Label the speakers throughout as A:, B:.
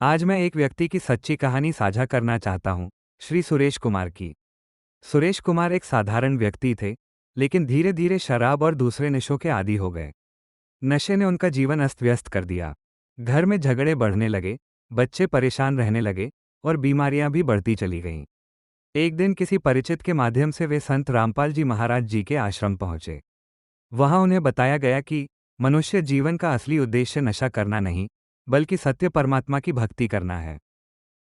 A: आज मैं एक व्यक्ति की सच्ची कहानी साझा करना चाहता हूँ, श्री सुरेश कुमार की। सुरेश कुमार एक साधारण व्यक्ति थे, लेकिन धीरे धीरे शराब और दूसरे नशों के आदी हो गए। नशे ने उनका जीवन अस्त व्यस्त कर दिया। घर में झगड़े बढ़ने लगे, बच्चे परेशान रहने लगे और बीमारियां भी बढ़ती चली गईं। एक दिन किसी परिचित के माध्यम से वे संत रामपाल जी महाराज जी के आश्रम पहुंचे। वहां उन्हें बताया गया कि मनुष्य जीवन का असली उद्देश्य नशा करना नहीं, बल्कि सत्य परमात्मा की भक्ति करना है।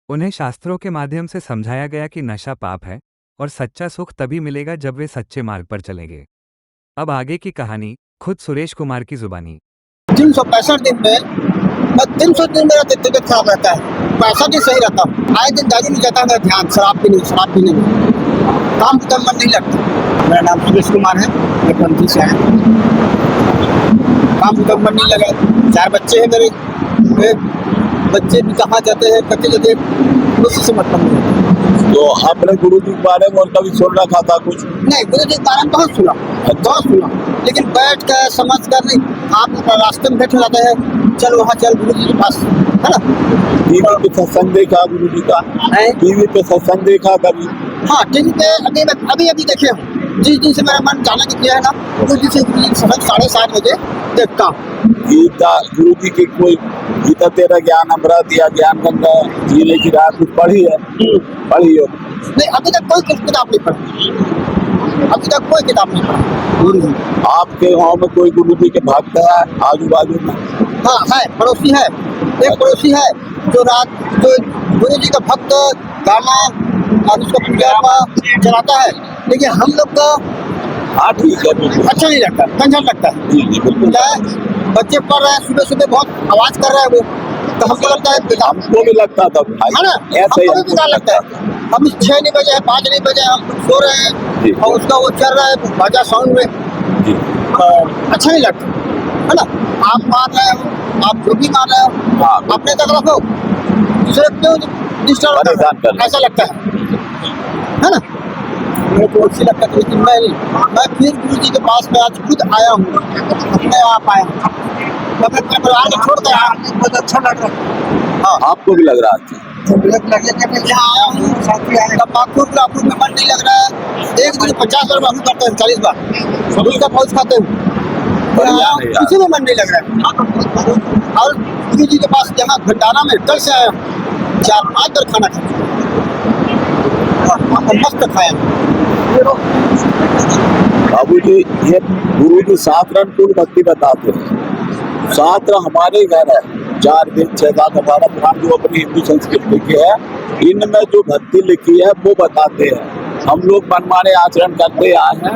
A: उन्हें शास्त्रों के माध्यम से समझाया गया कि नशा पाप है और सच्चा सुख तभी मिलेगा जब वे सच्चे मार्ग पर चलेंगे। अब आगे की कहानी खुद सुरेश कुमार की जुबानी।
B: 365 दिन में मैं 300 दिन मेरा तबीयत खराब रहता है, 65 दिन सही रहता हूँ। आए दिन दारू में जाता है ध्यान, शराब पीने में काम का मन नहीं लगता। मेरा नाम सुरेश कुमार है, मैं पंथी से आया। काम का मन नहीं लगा। 4 बच्चे हैं मेरे बच्चे भी कहाँ जाते हैं, बच्चे जाते हैं, उसी से मतलब नहीं।
C: तो आपने गुरु जी के बारे में और कभी सुन रखा था कुछ?
B: नहीं, गुरु जी के बारे में बहुत सुना, लेकिन बैठ कर समझ कर नहीं। आप रास्ते में बैठे जाते हैं, चल वहाँ चल गुरु जी के पास, है ना।
C: टीवी पे सत्संग देखा गुरु जी का? टीवी पे सत्संग देखा कभी?
B: हाँ, टीवी पे अभी देखे हूँ। जिस दिन से मेरा मन जाने की किया है ना, उस दिन से गुरु जी सत्संग 7:30 बजे देखता हूँ।
C: गीता गुरु जी की कोई गीता तेरा ज्ञान अमृत या ज्ञान गंगा जीने की राह कुछ पढ़ी है? पढ़ी हो?
B: नहीं, अभी तक कोई किताब नहीं पढ़ी, अभी तक कोई किताब नहीं पढ़ी गुरु जी।
C: आपके गाँव में कोई गुरु जी के भक्त है आजू बाजू में?
B: हाँ है, पड़ोसी है, एक पड़ोसी है जो गुरु जी का भक्त गाना और उसको पूजा चलाता है, लेकिन हम लोग का
C: हाँ ठीक है,
B: अच्छा नहीं लगता, कंजर लगता है।
C: जी बिल्कुल।
B: बच्चे पढ़ रहे हैं, सुबह सुबह बहुत आवाज कर रहे हैं वो, तो हमको लगता है
C: हमको भी लगता था
B: है ना,
C: ऐसा
B: हमको भी बेकार लगता है। हम 6 नहीं बजे 5 नहीं बजे हम सो रहे हैं और उसका वो चल रहा है बाजा साउंड में, अच्छा नहीं लगता, है ना। आप मार रहे हो, आप जो भी मार रहे हो, अपने तक रखो, दूसरे क्यों डिस्टर्ब, ऐसा लगता है ना। मेरे को अच्छी लगता है, लेकिन मैं फिर गुरु जी के पास में आज खुद आया हूँ, अपने आप आया हूँ। मैं अपने परिवार को छोड़ कर आया, बहुत अच्छा लग रहा है। हाँ,
C: आपको भी लग रहा है?
B: यहाँ आया हूँ, साथी आए, आपको में मन नहीं लग रहा है। एक दिन 50 बार बाबू करते हैं, 40 बार उसका पहुँच खाते हैं, किसी में मन नहीं लग रहा है। और गुरु जी के पास यहाँ भंडारा में कल से आया हूँ, 4-5 बार खाना खाते मस्त खाया।
C: बाबू जी, ये गुरु जी 7 रन पूर्ण भक्ति बताते हैं। 7 हमारे घर है, 4 दिन 6 7 18 पुराण जो अपनी हिंदू संस्कृति के है, इनमें जो भक्ति लिखी है वो बताते हैं। हम लोग मनमाने आचरण करते आए हैं,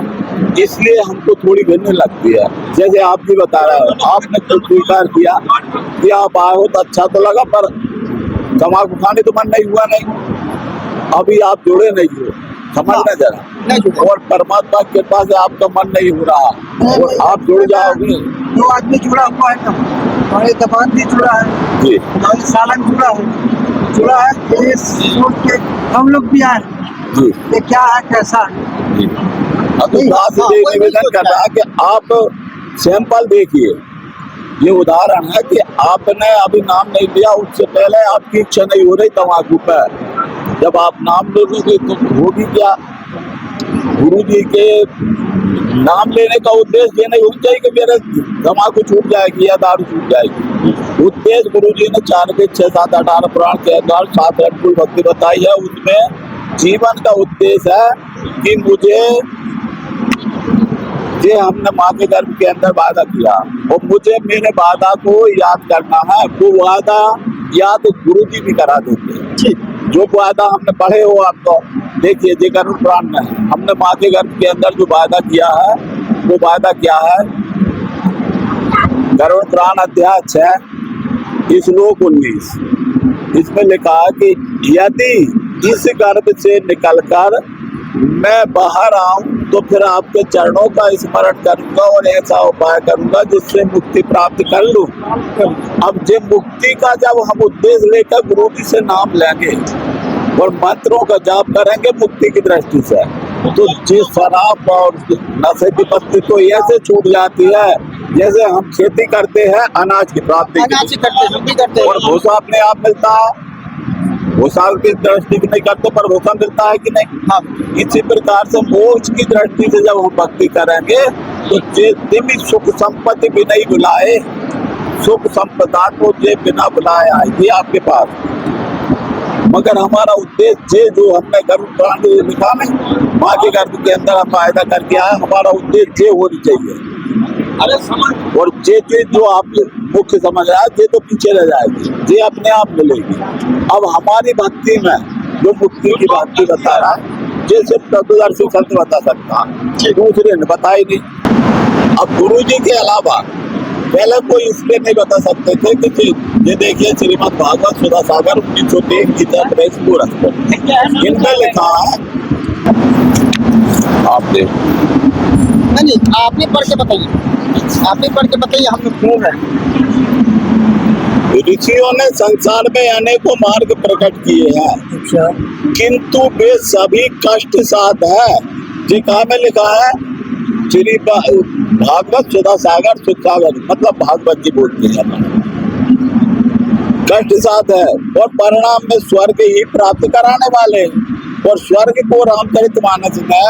C: इसलिए हमको थोड़ी भिन्न लगती है। जैसे आप भी बता रहे हो, आपने तो स्वीकार किया कि आप आए हो तो अच्छा तो लगा, पर तम्बाकू खाने तो मन नहीं हुआ। नहीं, अभी आप जुड़े नहीं हो, समझना जरा। और परमात्मा के पास आपका मन नहीं हो रहा, और आप जुड़ जाओगे।
B: 2 आदमी जुड़ा हुआ है ना, हमारे दबान भी जुड़ा है जी, हमारे सालन जुड़ा है, ये सोच के हम लोग भी आए जी, ये क्या है कैसा है
C: जी। अभी आपसे निवेदन कर रहा है कि आप सैंपल देखिए। ये उदाहरण है कि आपने अभी नाम नहीं लिया, उससे पहले आपकी इच्छा नहीं हो रही तम्बाकू पर, जब आप नाम लोगे तो होगी क्या? गुरु जी के नाम लेने का उद्देश्य ये नहीं होना चाहिए कि मेरे तम्बाकू छूट जाएगी या दारू छूट जाएगी। उद्देश्य गुरु जी ने 4 के 6 7 18 पुराण के अंदर 7 रन भक्ति बताई है। उसमें जीवन का उद्देश्य है कि मुझे ये हमने माँ के गर्भ के अंदर वादा किया और मुझे मेरे वादा को याद करना है। वो वादा याद गुरु जी भी करा देते हैं। जो वादा हमने पढ़े हो आपको देखिए, जी गरुड़ पुराण में हमने माँ के गर्भ के अंदर जो वादा किया है, वो वादा क्या है? गरुड़ पुराण अध्याय 6 श्लोक 19, इसमें लिखा है कि यदि इस गर्भ से निकलकर मैं बाहर आऊं तो फिर आपके चरणों का स्मरण करूंगा और ऐसा उपाय करूंगा जिससे मुक्ति प्राप्त कर लूं। अब जे मुक्ति का जब हम उद्देश्य लेकर गुरु जी से नाम लेंगे और मंत्रों का जाप करेंगे मुक्ति की दृष्टि से, तो जिस शराब और नशे की पत्ती तो ऐसे छूट जाती है जैसे हम खेती करते हैं अनाज की प्राप्ति के
B: अनाज
C: लिए,
B: ही करते हैं, हम भी करते
C: और
B: हैं।
C: भूसा अपने आप मिलता है, भूसा की दृष्टि से नहीं करते पर भूसा मिलता है कि नहीं।
B: हाँ,
C: इसी प्रकार से मोक्ष की दृष्टि से जब हम भक्ति करेंगे तो जितनी सुख संपत्ति भी नहीं बुलाए, सुख संपदा को जे बिना बुलाए आएगी आपके पास। मगर हमारा उद्देश्य जो हमने गर्भ पुराण में लिखा नहीं, माँ के गर्भ के अंदर हम वायदा करके आए, हमारा उद्देश्य ये होनी चाहिए। और जे चीज जो आप मुख्य समझ रहा है ये तो पीछे रह जाएगी, ये अपने आप मिलेगी। अब हमारी भक्ति में जो मुक्ति की भक्ति बता रहा है, ये सिर्फ तत्वदर्शी संत बता सकता, दूसरे ने बताई नहीं। अब गुरु जी के अलावा पहले कोई इसलिए नहीं बता सकते थे कि ये देखिए श्रीमद् भागवत सुधा सागर 1903 गीता प्रेस पूरा इनमें लिखा है, आप देख
B: नहीं आपने पढ़ के बताइए, आपने पढ़ के बताइए, हम लोग घूम रहे हैं।
C: ऋषियों ने संसार में अनेकों मार्ग प्रकट किए हैं,
B: अच्छा,
C: किंतु वे सभी कष्ट साध है। जी कहाँ में लिखा है? श्री भागवत सुधा सागर सुख सागर, मतलब भागवत जी बोलते हैं, कष्ट साध है और परिणाम में स्वर्ग ही प्राप्त कराने वाले। और स्वर्ग को रामचरितमानस में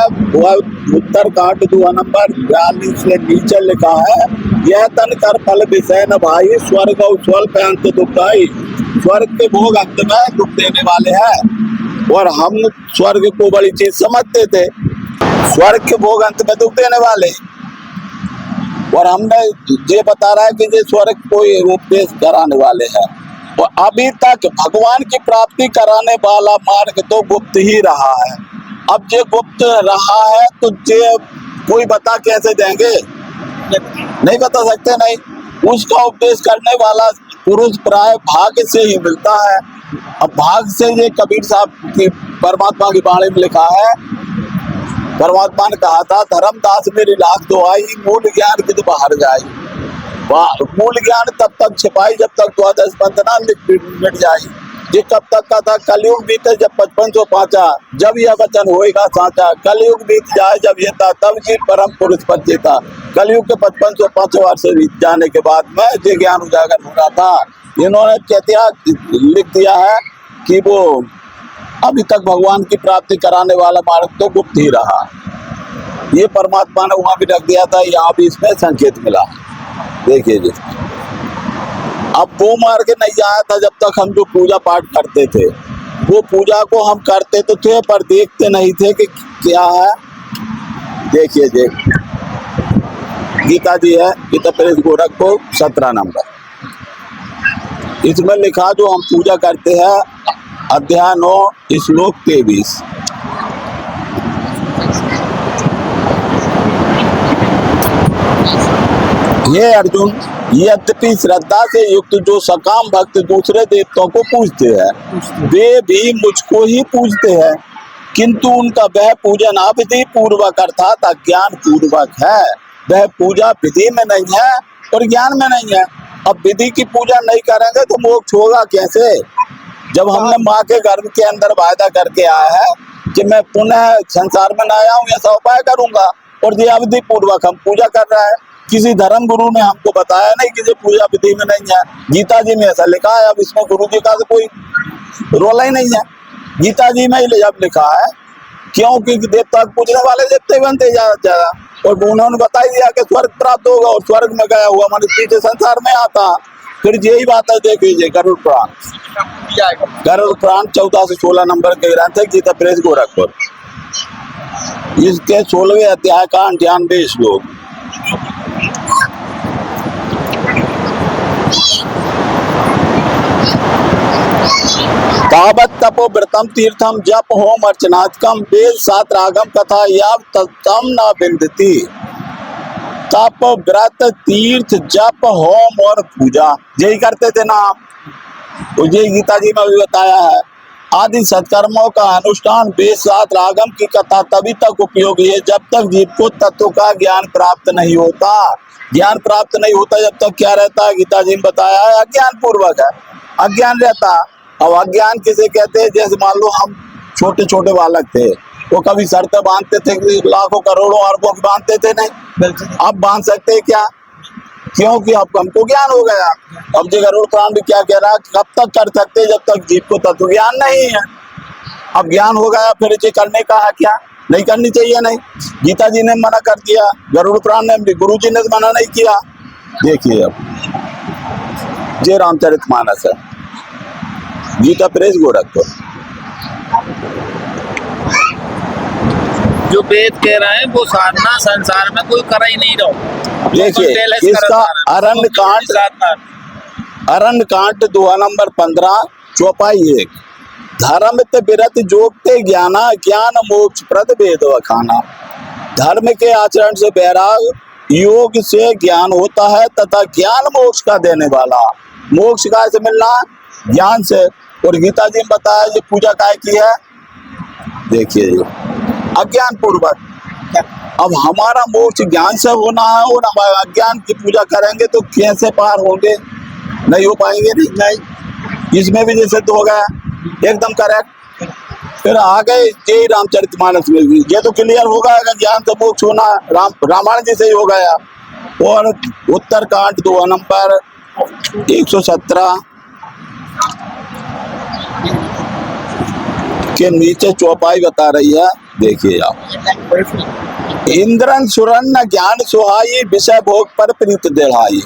C: उत्तर कांड 2 नंबर 42 से नीचे लिखा है, यह तन कर फल विषय न भाई, स्वर्ग और स्वल्प अंत दुखदाई। स्वर्ग के भोग अंत में दुख देने वाले हैं, और हम स्वर्ग को बड़ी चीज समझते थे, स्वर्ग के भोग अंत में दुख देने वाले। और हमने ये बता रहा है कि ये स्वर्ग को उपदेश कराने वाले हैं। और अभी तक भगवान की प्राप्ति कराने वाला मार्ग तो गुप्त ही रहा है। अब ये गुप्त रहा है तो ये कोई बता कैसे देंगे? नहीं बता सकते, नहीं। उसका उपदेश करने वाला पुरुष प्राय भाग्य से ही मिलता है। अब भाग्य से, ये कबीर साहब की परमात्मा की बाणी में लिखा है, परमात्मा ने कहा था, धर्मदास मेरी लाख दुआई, मूल ज्ञान कित बाहर जाई। मूल ज्ञान तब तक छिपाई जब तक द्वादश बंधना मिट जाई। ये कब तक का था? कलयुग बीते जब 55 पाचा, जब यह वचन होएगा साचा। कलयुग बीत जाए जब ये था, तब जी परम पुरुष पद था। कलयुग के 55 वर्ष बीत जाने के बाद में ये ज्ञान उजागर हो रहा था। इन्होंने क्या लिख दिया है कि वो अभी तक भगवान की प्राप्ति कराने वाला मार्ग तो गुप्त ही रहा। ये परमात्मा ने वहां भी रख दिया था, यहाँ भी इसमें संकेत मिला। देखिए जी, अब वो मार्ग नहीं आया था जब तक हम जो पूजा पाठ करते थे। वो पूजा को हम करते तो थे पर देखते नहीं थे कि क्या है। देखिए जी, गीता जी है, गीता प्रेस गोरखपुर 17 नंबर, इसमें लिखा जो हम पूजा करते हैं, अध्याय 9 श्लोक 23। ये अर्जुन, यद्यपि श्रद्धा से युक्त जो सकाम भक्त दूसरे देवताओं को पूजते हैं, वे भी मुझको ही पूजते हैं, किंतु उनका वह पूजन अविधि पूर्वक अर्थात अज्ञान पूर्वक है। वह पूजा विधि में नहीं है और ज्ञान में नहीं है। अब विधि की पूजा नहीं करेंगे तो मोक्ष होगा कैसे? जब हमने माँ के गर्भ के अंदर वायदा करके आया है कि मैं पुनः संसार में न आया हूँ, ऐसा उपाय करूंगा, और ये अवधि पूर्वक हम पूजा कर रहा है। किसी धर्म गुरु ने हमको बताया नहीं कि ये पूजा विधि में नहीं है। गीता जी में ऐसा लिखा है। अब इसमें गुरु जी का तो कोई रोला ही नहीं है, गीता जी में ही जब लिखा है, क्योंकि देवता पूजने वाले देवते बनते ज्यादा। और उन्होंने बता दिया कि स्वर्ग प्राप्त होगा, और स्वर्ग में गया हुआ मनुष्य पीछे संसार में आता। फिर यही बात है, देख लीजिए गरुड़ पुराण, गरुड़ पुराण 14 से 16 नंबर के ग्रंथ है, गीता प्रेस गोरखपुर, इसके 16वें अध्याय का 98 श्लोक। तावत तपो व्रतम तीर्थम जप होम अर्चनात्कम वेद शास्त्र आगम कथा याव तम न बिंदती। तप व्रत तीर्थ जप होम और पूजा यही करते थे ना आप, तो यही गीता जी में भी बताया है। आदि सत्कर्मों का अनुष्ठान वेद शास्त्र आगम की कथा तभी तक उपयोगी है जब तक जीव को तत्व का ज्ञान प्राप्त नहीं होता। ज्ञान प्राप्त नहीं होता जब तक क्या रहता है? गीता जी ने बताया है, अज्ञान पूर्वक है, अज्ञान रहता। अब अज्ञान किसे कहते हैं? जैसे मान लो हम छोटे छोटे बालक थे, वो कभी शर्तें बांधते थे, लाखों करोड़ों अरबों की बांधते थे नहीं, अब बांध सकते हैं क्या? क्योंकि अब हमको ज्ञान हो गया। अब जो गरुड़ पुराण भी क्या कह रहा है, कब तक कर सकते जब तक जीव को तत्व ज्ञान नहीं है। अब ज्ञान हो गया फिर इसे करने का है क्या, नहीं करनी चाहिए। नहीं, गीता जी ने मना कर दिया, गरुड़ पुराण ने, गुरु जी ने मना नहीं किया। देखिए अब ये रामचरितमानस है, गीता प्रेस गोरखपुर।
D: जो वेद कह रहे हैं वो साधना संसार में कोई कर ही नहीं रहा।
C: देखिए इसका अरण्य कांड दोहा नंबर 15 चौपाई 1, धर्म ते बिरत जोगते ज्ञाना, ज्ञान मोक्ष प्रद वेद वखाना। धर्म के आचरण से बैराग, योग से ज्ञान होता है तथा ज्ञान मोक्ष का देने वाला। मोक्ष का से मिलना ज्ञान से। और गीता जी ने बताया ये पूजा काय की है, देखिए ये अज्ञान पूर्वक। अब हमारा मोक्ष ज्ञान से होना है और हम अज्ञान की पूजा करेंगे तो कैसे पार होंगे, नहीं हो पाएंगे। नहीं, इसमें भी जैसे तो हो गया एकदम करेक्ट। फिर आगे यही रामचरितमानस में भी ये तो क्लियर होगा कि ज्ञान से मोक्ष होना रामायण जी से ही हो गया। और उत्तरकांड दोहा नंबर 117 के नीचे चौपाई बता रही है, देखिए आप। इंद्रन सुरन न ज्ञान सुहाई, विषय भोग पर प्रीत दृढ़ाई।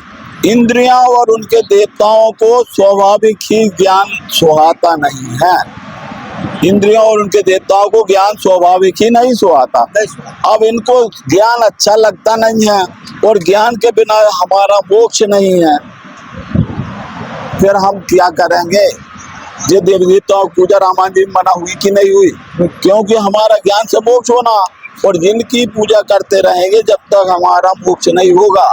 C: इंद्रियां और उनके देवताओं को स्वाभाविक ही ज्ञान सुहाता नहीं है। इंद्रियों और उनके देवताओं को ज्ञान स्वाभाविक ही नहीं सुहाता। अब इनको ज्ञान अच्छा लगता नहीं है और ज्ञान के बिना हमारा मोक्ष नहीं है, फिर हम क्या करेंगे। ये देवी देवताओं की पूजा रामायण जी में मना हुई कि नहीं हुई, क्योंकि हमारा ज्ञान से मोक्ष होना। और जिनकी पूजा करते रहेंगे जब तक हमारा मोक्ष नहीं होगा।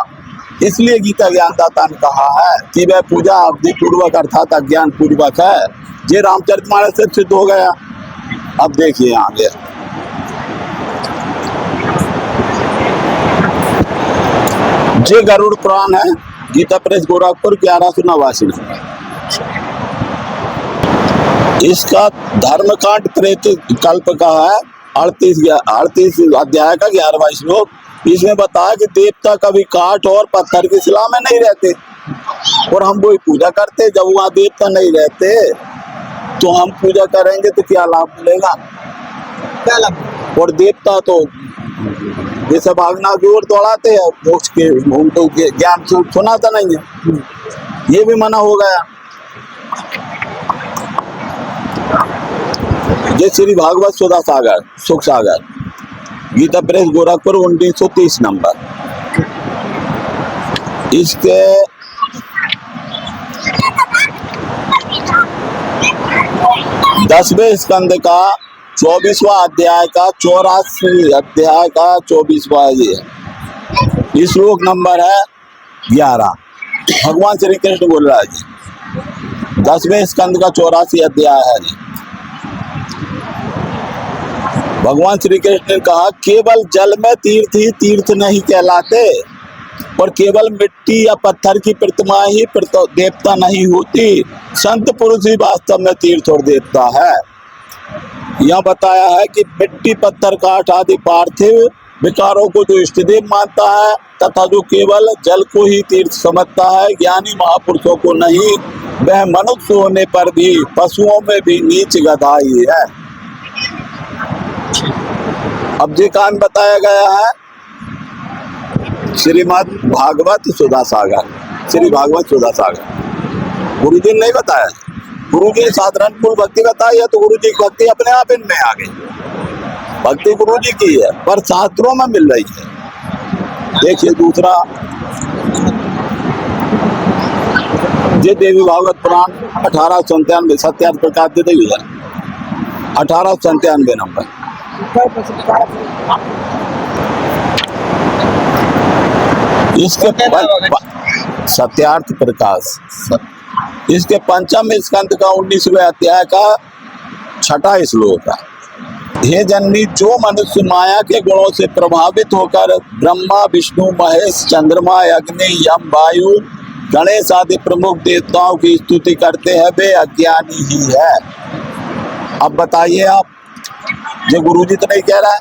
C: इसलिए गीता ज्ञानदाता ने कहा है कि वह पूजा अवधि पूर्वक अर्थात अज्ञान पूर्वक है। ये रामचरितमानस से सिद्ध हो गया। अब देखिए आगे, ये गरुड़ पुराण है, गीता प्रेस गोरखपुर 1189 नंबर। इसका धर्मकांड प्रेत कल्प का है 38 अध्याय का 11वां श्लोक। इसमें बताया कि देवता कभी काठ और पत्थर की शिला में नहीं रहते और हम वही पूजा करते। जब वहाँ देवता नहीं रहते तो हम पूजा करेंगे तो क्या लाभ मिलेगा,
B: क्या लाभ।
C: और देवता तो जैसे भागना की ओर दौड़ाते हैं, मोक्ष के उनको ज्ञान सुनाता नहीं है। ये भी मना हो गया। ये श्री भागवत सुधा सागर सुख सागर, गीता प्रेस गोरखपुर 1930 नंबर। इसके 10वें स्कंद का 24वां अध्याय का 84 अध्याय का 24वां ये श्लोक नंबर है 11। भगवान श्री कृष्ण बोल रहा है जी, 10वें स्कंद का 84 अध्याय है जी। भगवान श्री कृष्ण ने कहा केवल जल में तीर्थ ही तीर्थ नहीं कहलाते और केवल मिट्टी या पत्थर की प्रतिमा ही देवता नहीं होती। संत पुरुष ही वास्तव में तीर्थ और देवता है। यह बताया है कि मिट्टी पत्थर काठ आदि पार्थिव विकारों को जो इष्टदेव मानता है तथा जो केवल जल को ही तीर्थ समझता है, ज्ञानी महापुरुषों को नहीं, वह मनुष्य होने पर भी पशुओं में भी नीच गधा ही है। अब ये कान बताया गया है श्रीमद् भागवत सुधा सागर, श्री भागवत सुधा सागर। गुरु जी ने नहीं बताया, गुरु जी ने साधारण कुल भक्ति बताई है तो गुरु जी की भक्ति अपने आप इनमें आ गई। भक्ति गुरु जी की है पर शास्त्रों में मिल रही है। देखिए दूसरा, ये देवी भागवत पुराण 1897 सत्यार्थ प्रकाश दे हुआ 1897 नंबर। इसके सत्यार्थ प्रकाश, इसके 5वें स्कंद का 19वें अध्याय का 6वां श्लोक है। हे जननी, जो मनुष्य माया के गुणों से प्रभावित होकर ब्रह्मा विष्णु महेश चंद्रमा अग्नि यम वायु गणेश आदि प्रमुख देवताओं की स्तुति करते हैं वे अज्ञानी ही है। अब बताइए आप, जो गुरु जी तो नहीं कह रहा है,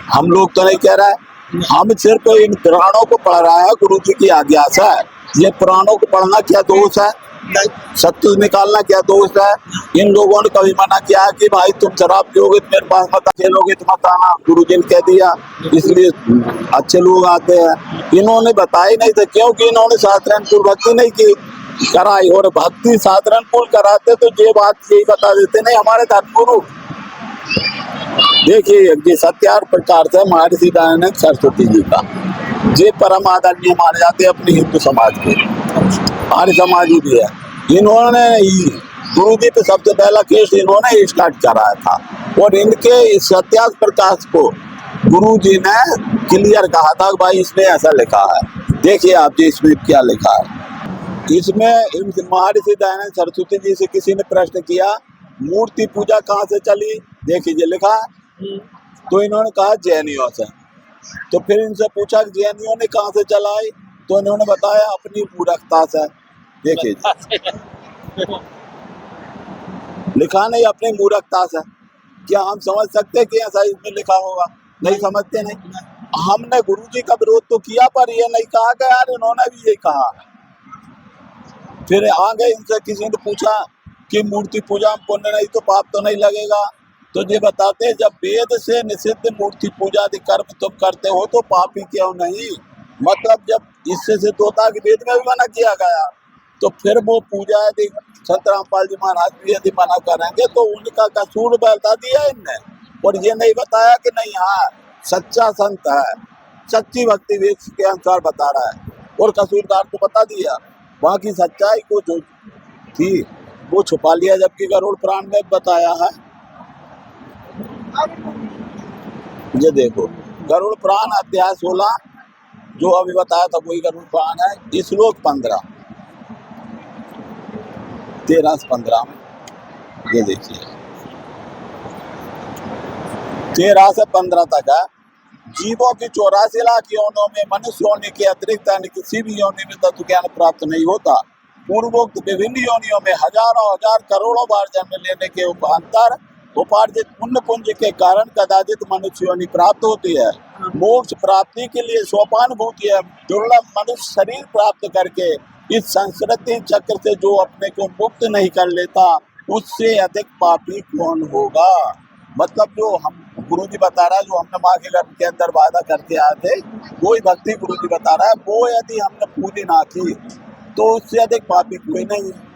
C: हम लोग तो नहीं कह रहा है, हम सिर्फ इन पुराणों को पढ़ रहा है गुरु जी की आज्ञा से। ये पुराणों को पढ़ना क्या दोष है? सत्य निकालना क्या दोष है? इन लोगों ने कभी मना किया है कि भाई तुम शराब पियोगे तो मेरे पास मत खेलोगे तो मत आना? गुरु जी ने कह दिया, इसलिए अच्छे लोग आते हैं। इन्होंने बताया नहीं था, क्योंकि इन्होंने साधारण कुल भक्ति नहीं की कराई, और भक्ति साधारण कुल कराते तो ये बात यही बता देते नहीं हमारे धर्मगुरु। देखिए ये सत्यार प्रकार से महर्षि दयानंद सरस्वती जी का ये परम आदरणीय माने जाते हैं अपने हिंदू समाज के, आर्य समाजी भी है। इन्होंने गुरु जी पे सबसे पहला केस इन्होंने स्टार्ट कराया था, और इनके इस सत्यार्थ प्रकाश को गुरु जी ने क्लियर कहा था भाई इसमें ऐसा लिखा है। देखिए आप जी इसमें क्या लिखा है। इसमें महर्षि दयानंद सरस्वती जी से किसी ने प्रश्न किया मूर्ति पूजा कहाँ से चली? देखिए ये लिखा है, तो इन्होंने कहा जैनियों से। तो फिर इनसे पूछा कि जैनियों ने कहाँ से चलाई? तो इन्होंने बताया अपनी मूर्खता से। देखिए लिखा नहीं, अपनी मूर्खता से। क्या हम समझ सकते हैं कि ऐसा इसमें लिखा होगा? नहीं समझते। नहीं, हमने गुरु जी का विरोध तो किया पर ये नहीं कहा कि यार इन्होंने भी ये कहा। फिर आगे इनसे किसी ने पूछा कि मूर्ति पूजा में पुण्य नहीं तो पाप तो नहीं लगेगा? तो ये बताते हैं जब वेद से निषिद्ध मूर्ति पूजा आदि कर्म तुम करते हो तो पापी क्यों नहीं? मतलब जब इससे सिद्ध होता है कि वेद में भी मना किया गया, तो फिर वो पूजा यदि संत रामपाल जी महाराज भी यदि मना करेंगे तो उनका कसूर बता दिया इनने, और ये नहीं बताया कि नहीं हाँ सच्चा संत है, सच्ची भक्ति वेद के अनुसार बता रहा है, और कसूरदार को बता दिया। बाकी सच्चाई को जो थी वो छुपा लिया, जबकि गरुड़ पुराण में बताया है। ये देखो गरुड़ पुराण अध्याय 16 जो अभी बताया था वही गरुड़ पुराण है। श्लोक 15 13 से 15 में ये देखिए 13 से 15 तक है। जीवों की 84 लाख योनियों में मनुष्य योनि के अतिरिक्त अन्य किसी भी योनि में तत्व ज्ञान प्राप्त नहीं होता। पूर्वोक्त विभिन्न योनियों में हजारों हजार करोड़ों बार जन्म लेने के उपांतर उपार्जित पुण्य पुंज के कारण कदाचित मनुष्य योनि प्राप्त होती है। मोक्ष प्राप्ति के लिए सोपानुभूति है। दुर्लभ मनुष्य शरीर प्राप्त करके इस संस्कृति चक्र से जो अपने को मुक्त नहीं कर लेता उससे अधिक पापी कौन होगा? मतलब जो हम गुरु जी बता रहा है, जो हमने माँ के गर्भ के अंदर वादा करके आए थे, वही भक्ति गुरु जी बता रहा है, वो यदि हमने पूरी ना की तो उससे अधिक पापी कोई नहीं है।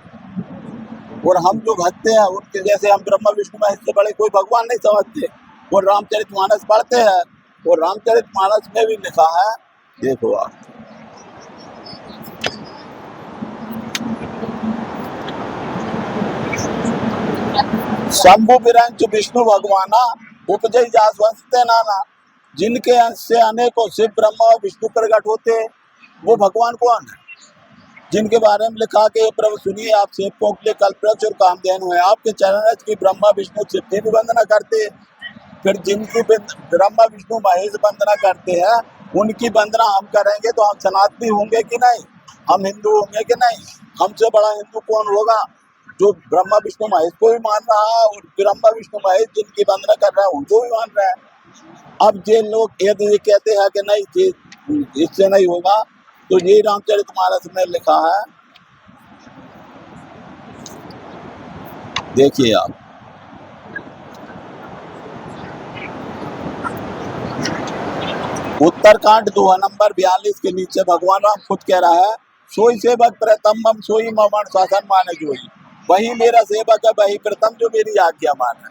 C: और हम जो भक्त हैं उनके जैसे हम ब्रह्मा विष्णु महेश से बड़े कोई भगवान नहीं समझते। और रामचरितमानस पढ़ते हैं, और रामचरितमानस में भी लिखा है, देखो आप शंभु विरंच विष्णु भगवाना उपजय जासवंशते नाना। जिनके अंश से अनेकों शिव ब्रह्मा और विष्णु प्रकट होते, वो भगवान कौन है? जिनके बारे में लिखा कि प्रभु सुनिए आप सेवकों के लिए कल्पवृक्ष और कामधेनु है। आपके चरण की ब्रह्मा विष्णु शिव की भी वंदना करते। फिर जिनकी ब्रह्मा विष्णु महेश वंदना करते हैं उनकी वंदना हम करेंगे तो हम सनातनी होंगे कि नहीं? हम हिंदू होंगे कि नहीं? हमसे बड़ा हिंदू कौन होगा? जो ब्रह्मा विष्णु महेश को भी मान रहा है, और ब्रह्मा विष्णु महेश जिनकी वंदना कर रहा है उनको भी मान रहा है। अब ये लोग यदि ये कहते हैं कि नहीं इससे नहीं होगा, तो यही रामचरितमानस में लिखा है, देखिए आप उत्तरकांड 2 नंबर 42 के नीचे भगवान राम खुद कह रहा है, सोई सेवक प्रथम सोई ममन शासन माने जोई। वही मेरा सेवक है, वही प्रथम जो मेरी आज्ञा माने।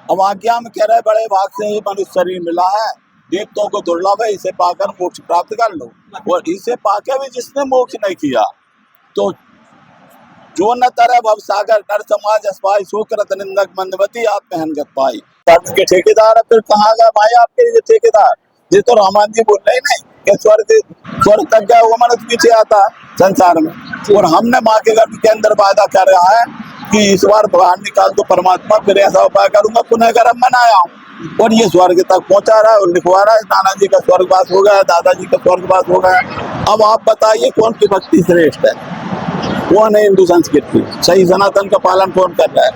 C: अब आज्ञा में कह रहे बड़े भाग से ही मनुष्य शरीर मिला है, देवताओं को दुर्लभ है, इसे पाकर मोक्ष प्राप्त कर लो। और इसे पाके भी जिसने मोक्ष नहीं किया तो जो न तरह भव सागर नर समाज अस्पाई शोकरत निंदक मंदवती आत्महनगत पाई। के ठेकेदार है, फिर कहाँ गए भाई आपके ये ठेकेदार? ये तो रामान जी बोल रहे नहीं कि स्वर्ग तक गया वो मनुष्य पीछे आता संसार में। और हमने माँ के गर्भ के अंदर वादा कर रहा है कि इस बार बाहर निकाल तो परमात्मा, फिर ऐसा उपाय करूंगा पुनः गर्भ बनाया हूँ। और ये स्वर्ग तक पहुंचा रहा है और लिखवा रहा है नाना जी का स्वर्गवास हो गया, दादाजी का स्वर्गवास हो गया। अब आप बताइए कौन की भक्ति श्रेष्ठ है? कौन है हिंदू संस्कृति सही सनातन का पालन कौन कर रहा है?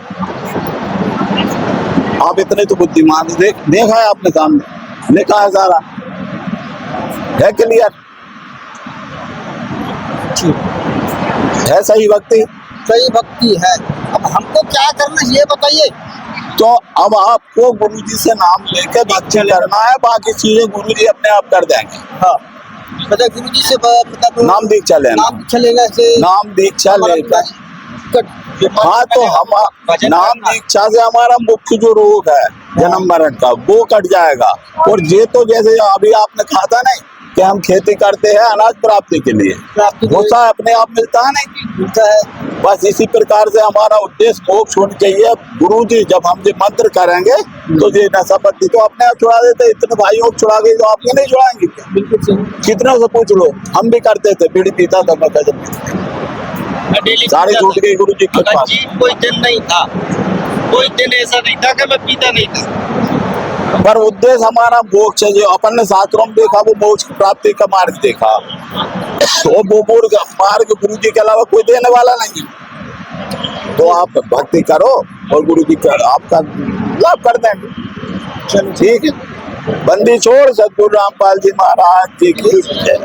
C: आप इतने तो बुद्धिमान देखा है आपने सामने लिखा है सारा है क्लियर।
B: जी,
C: है सही भक्ति?
B: सही भक्ति है। अब हमको क्या करना है ये बताइए।
C: तो अब आपको गुरुजी से नाम लेके भक्ति करना है, बाकी चीजें गुरुजी अपने आप कर देंगे।
B: हाँ, मतलब गुरु जी से मतलब
C: नाम दीक्षा लेना,
B: नाम दीक्षा लेने से
C: नाम दीक्षा लेकर, हाँ तो हम नाम दीक्षा से हमारा मुख्य जो रोग है जन्म मरण का वो कट जाएगा। और ये तो जैसे अभी आपने कहा था नहीं कि हम खेती करते हैं अनाज प्राप्ति के लिए, वो सा अपने आप मिलता है नहीं,
B: मिलता है।
C: बस इसी प्रकार से हमारा उद्देश्य मोक्ष होना चाहिए। गुरु जी जब हम ये मंत्र करेंगे तो ये नशा पत्ती तो अपने आप छुड़ा देते, इतने भाइयों को छुड़ा गए तो आप ये नहीं छुड़ाएंगे क्या?
B: बिल्कुल सही।
C: कितनों से पूछ लो, हम भी करते थे, बीड़ी पीता था मैं, जब सारे छूट गए गुरु जी के पास।
D: कोई दिन नहीं था, कोई दिन ऐसा नहीं था कि मैं पीता नहीं था।
C: पर उद्देश्य हमारा मोक्ष है, जो अपन ने शास्त्रों में देखा वो मोक्ष प्राप्ति का मार्ग देखा, वो मार्ग गुरु जी के अलावा कोई देने वाला नहीं है। तो आप भक्ति करो और गुरु जी का आपका लाभ कर देंगे। चलो ठीक है, बंदी छोड़। सतगुरु रामपाल जी महाराज जी की जय।